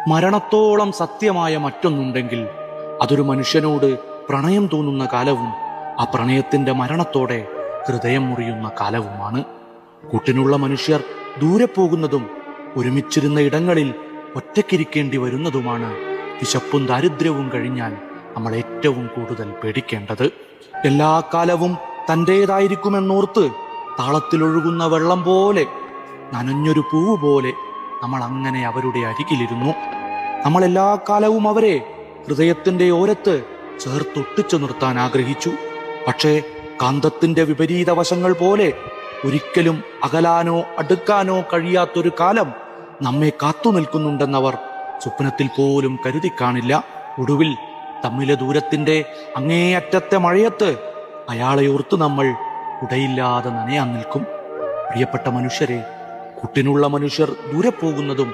മരണത്തോളം സത്യമായ മറ്റൊന്നുണ്ടെങ്കിൽ അതൊരു മനുഷ്യനോട് പ്രണയം തോന്നുന്ന കാലവും ആ പ്രണയത്തിന്റെ മരണത്തോടെ ഹൃദയം മുറിയുന്ന കാലവുമാണ്. കൂട്ടിനുള്ള മനുഷ്യർ ദൂരെ പോകുന്നതും ഒരുമിച്ചിരുന്ന ഇടങ്ങളിൽ ഒറ്റയ്ക്കിരിക്കേണ്ടി വരുന്നതുമാണ് വിശപ്പും ദാരിദ്ര്യവും കഴിഞ്ഞാൽ നമ്മൾ ഏറ്റവും കൂടുതൽ പേടിക്കേണ്ടത്. എല്ലാ കാലവും തൻ്റേതായിരിക്കുമെന്നോർത്ത് താളത്തിലൊഴുകുന്ന വെള്ളം പോലെ, നനഞ്ഞൊരു പൂവ് പോലെ നമ്മൾ അങ്ങനെ അവരുടെ അരികിലിരുന്നു. നമ്മൾ എല്ലാ കാലവും അവരെ ഹൃദയത്തിന്റെ ഓരത്ത് ചേർത്തൊട്ടിച്ചു നിർത്താൻ ആഗ്രഹിച്ചു. പക്ഷേ കാന്തത്തിന്റെ വിപരീത വശങ്ങൾ പോലെ ഒരിക്കലും അകലാനോ അടുക്കാനോ കഴിയാത്തൊരു കാലം നമ്മെ കാത്തു നിൽക്കുന്നുണ്ടെന്നവർ സ്വപ്നത്തിൽ പോലും കരുതി കാണില്ല. ഒടുവിൽ തമ്മിലെ ദൂരത്തിന്റെ അങ്ങേയറ്റത്തെ മഴയത്ത് അയാളെ ഓർത്ത് നമ്മൾ കുടയില്ലാതെ നനയാൻ നിൽക്കും. പ്രിയപ്പെട്ട മനുഷ്യരെ, കൂട്ടിനുള്ള മനുഷ്യർ ദൂരെ പോകുന്നതും